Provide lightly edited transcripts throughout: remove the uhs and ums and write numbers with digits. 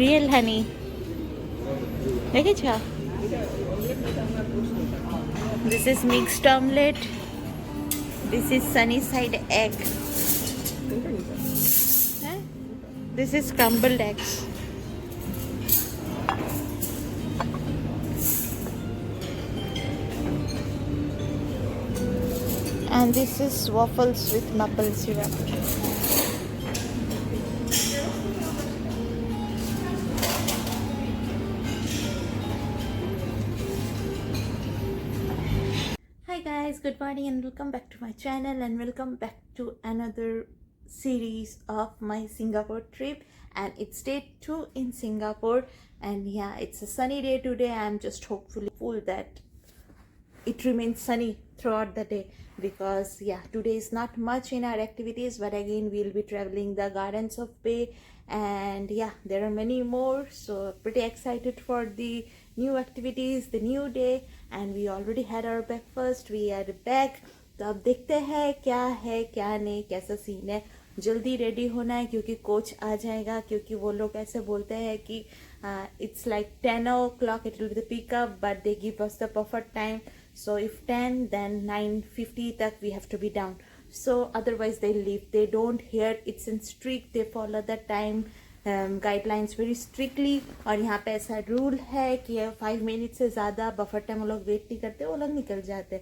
real honey. দেখেছ? This is mixed omelette. This is sunny side egg. This is scrambled eggs. And this is waffles with maple syrup. Hi guys, good morning and welcome back to my channel and welcome back to another series of my Singapore trip, and it's day 2 in Singapore. And yeah, it's a sunny day today. I'm just hopeful that it remains sunny throughout the day, because yeah, today is not much in our activities, but again we'll be traveling the Gardens of Bay, and yeah, there are many more. So pretty excited for the new activities, the new day, and we already had our breakfast. We are back. तो अब देखते हैं क्या है क्या नहीं, कैसा scene है. जल्दी रेडी होना है क्योंकि कोच आ जाएगा, क्योंकि वो लोग ऐसे बोलते हैं कि it's like 10 o'clock it will be the pickup, but they give us the buffer time. So if 10, then 9:50 tak we have to be down. So otherwise they leave. They don't hear. It's in strict. They follow the time guidelines very strictly. और यहाँ पे ऐसा rule है कि 5 minute से ज़्यादा buffer time वो लोग वेट नहीं करते, वो लोग निकल जाते.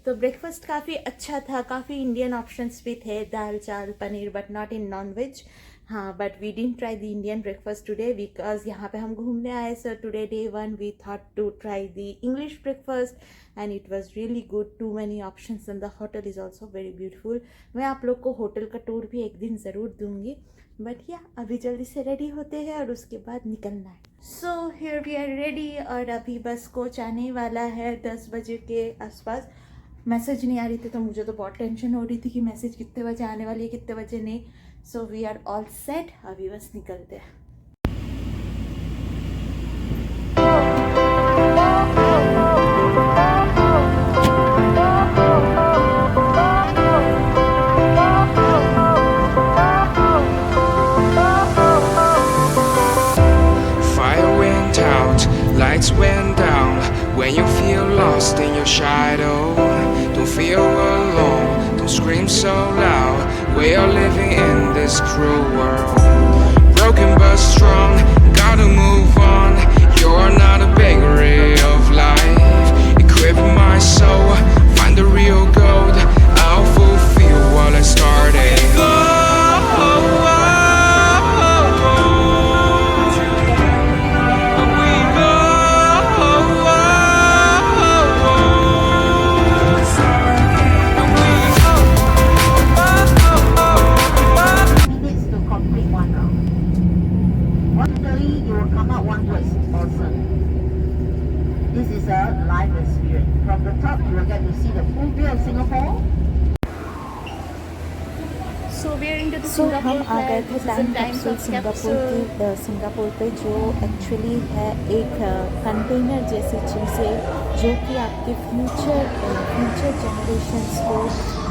तो ब्रेकफास्ट काफ़ी अच्छा था, काफ़ी इंडियन ऑप्शंस भी थे, dal chawal paneer, but not in non veg. हाँ, but we didn't try the Indian breakfast today because यहाँ पे हम घूमने आए. So today day 1 we thought to try the English breakfast and it was really good. Too many options and the hotel is also very beautiful. मैं आप लोग को hotel का टूर भी एक दिन ज़रूर दूंगी. बट या अभी जल्दी से रेडी होते हैं और उसके बाद निकलना है. So here we are ready और अभी बस कोच आने वाला है 10 बजे के आसपास. मैसेज नहीं आ रही थी तो मुझे तो बहुत टेंशन हो रही थी कि मैसेज कितने बजे आने वाली है, कितने बजे नहीं. So we are all set, अभी बस निकलते हैं. Lights went down when you feel lost in your shadow. Don't feel alone, don't scream so loud. We are living in this cruel world. Broken but strong, gotta move on. You're not a bakery of life. Equip my soul, find the real gold. I'll fulfill what I started. Go. This is a live experience. From the top, you will get to see the full view of Singapore. So we are into the So हम Singapore आ गए flight. थे time capsule Singapore पे, जो actually है एक container जैसी चीज़ है जो कि आपके फ्यूचर जनरेशंस को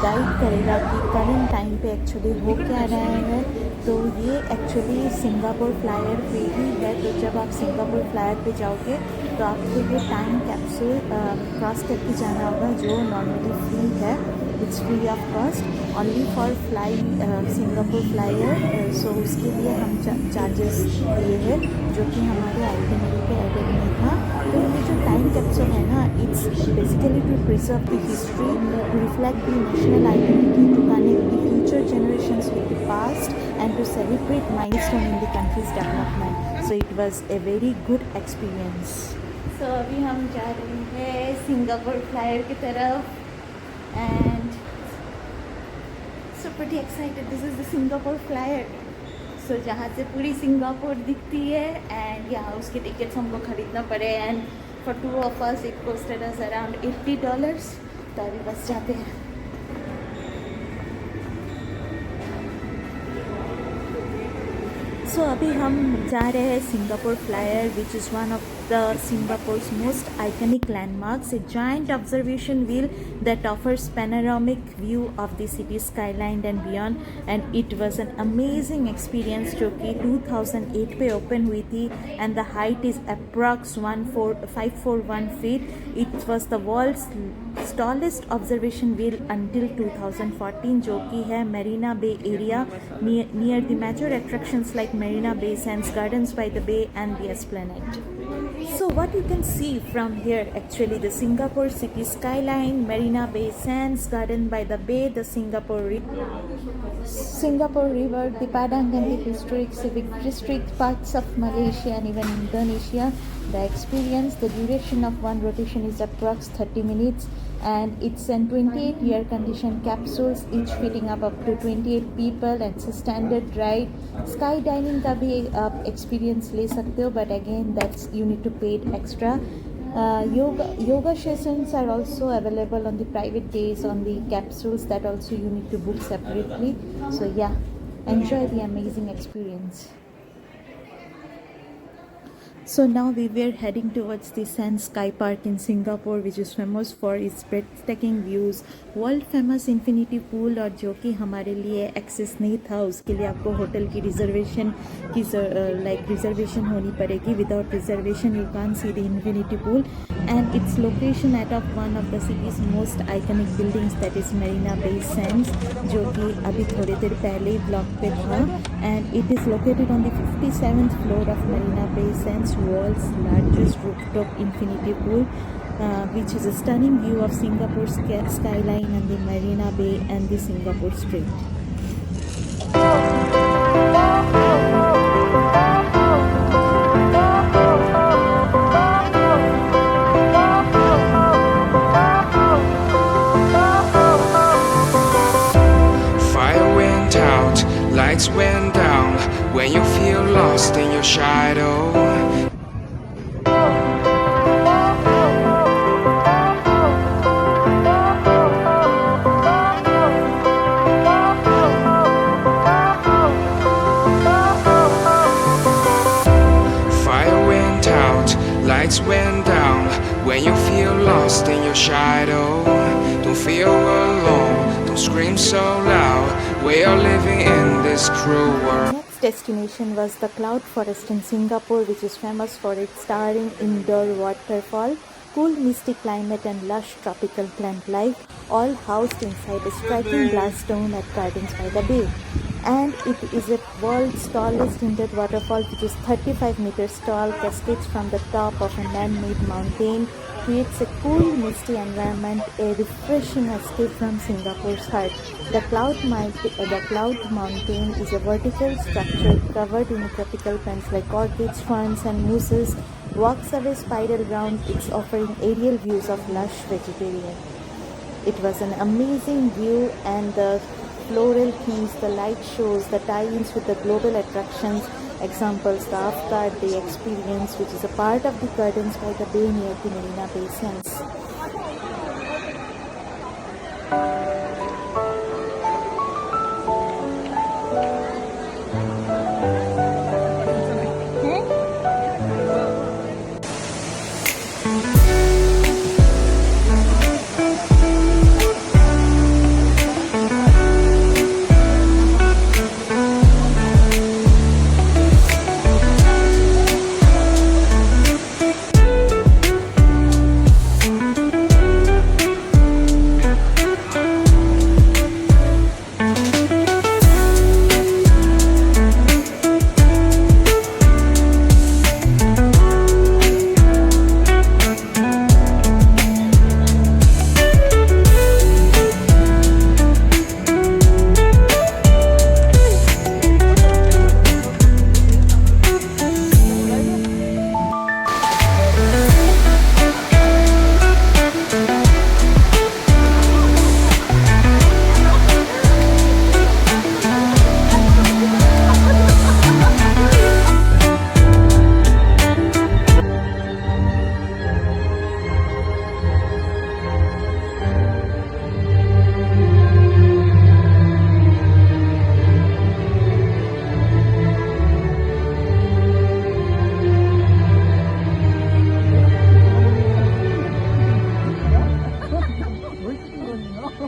गाइड करेगा कि करंट टाइम पे एक्चुअली हो क्या रहा है. तो ये एक्चुअली सिंगापुर फ्लायर पे ही है. तो जब आप सिंगापुर फ्लायर पे जाओगे तो आपको ये टाइम कैप्सूल क्रॉस करके जाना होगा, जो नॉर्मली फ्री है. It's free of cost only for fly Singapore flyer. So उसके लिए हम चार्जेस दिए हैं, जो कि हमारे आइटनरी पे एडेड नहीं था. तो ये जो टाइम कैप्सूल है ना, it's basically to preserve the history, to reflect the national identity, to connect the future generations with the past and to celebrate milestone in the country's development. So it was a very good experience. So अभी हम जा रहे हैं Singapore flyer की तरफ and so pretty excited. This is the Singapore flyer. So जहाँ से पूरी सिंगापुर दिखती है and यहाँ उसके टिकट्स हमको खरीदना पड़े, and for 2 of us it costed us around $80. तो अभी बस जाते हैं. सो अभी हम जा रहे हैं Singapore flyer, which is one of the Singapore's most iconic landmarks, a giant observation wheel that offers panoramic view of the city skyline and beyond, and it was an amazing experience जो कि 2008 पे open हुई थी and the height is approx 541 feet. It was the world's tallest observation wheel until 2014 जो कि है Marina Bay area near the major attractions like Marina Bay Sands, Gardens by the Bay and the Esplanade. So what you can see from here, actually the Singapore city skyline, Marina Bay Sands, Garden by the Bay, the Singapore River, the Padang and the historic civic district, parts of Malaysia and even Indonesia. The experience, the duration of one rotation is approx 30 minutes and it's an 28 air conditioned capsules, each fitting up to 28 people, and it's a standard ride. Skydiving का भी experience ले सकते हो, but again that's you need to pay it extra. Yoga sessions are also available on the private days on the capsules that also you need to book separately. So yeah, enjoy the amazing experience. So now we were heading towards the Sands Sky Park in Singapore, which is famous for its breathtaking views, world famous infinity pool, और जो कि हमारे लिए access नहीं था उसके लिए आपको होटल की रिजर्वेशन की रिजर्वेशन होनी पड़ेगी. Without reservation you can't see the infinity pool, and its location at of one of the city's most iconic buildings, that is Marina Bay Sands, जो कि अभी थोड़ी देर पहले ही ब्लॉग पे था, and it is located on the 57th floor of Marina Bay Sands, world's largest rooftop infinity pool, which is a stunning view of Singapore's skyline and the Marina Bay and the Singapore Street. Fire went out, lights went down. When you feel lost in your shadow, lights went down. When you feel lost in your shadow, don't feel alone, don't scream so loud. We are living in this cruel world. Next destination was the Cloud Forest in Singapore, which is famous for its towering indoor waterfall, cool misty climate and lush tropical plant life, all housed inside a striking glass dome at Gardens by the Bay. And it is a world's tallest indoor waterfall, which is 35 meters tall, cascades from the top of a man-made mountain, creates a cool misty environment, a refreshing escape from Singapore's heart. The Cloud Mountain is a vertical structure covered in tropical plants like orchids, ferns and mousses, walks away spiral round, it's offering aerial views of lush vegetation. It was an amazing view, and the floral themes, the light shows, the tie-ins with the global attractions, examples, the Off-Guard Day experience, which is a part of the Gardens by the Bay near the Marina Bay Sands. सो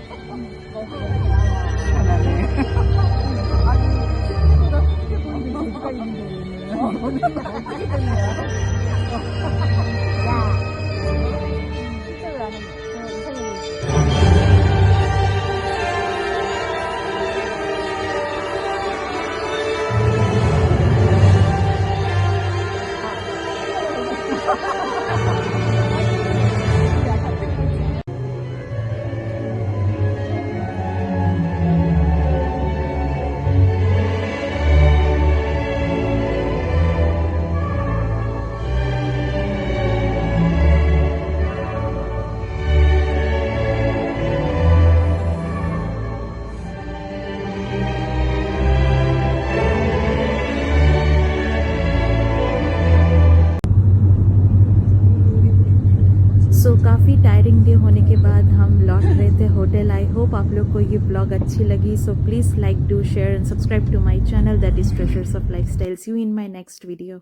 काफ़ी tiring day होने के बाद हम लौट रहे थे hotel. I hope आप लोग को ये ब्लॉग अच्छी लगी. So please like, do share and subscribe to my channel, that is treasures of lifestyle. See you in my next video.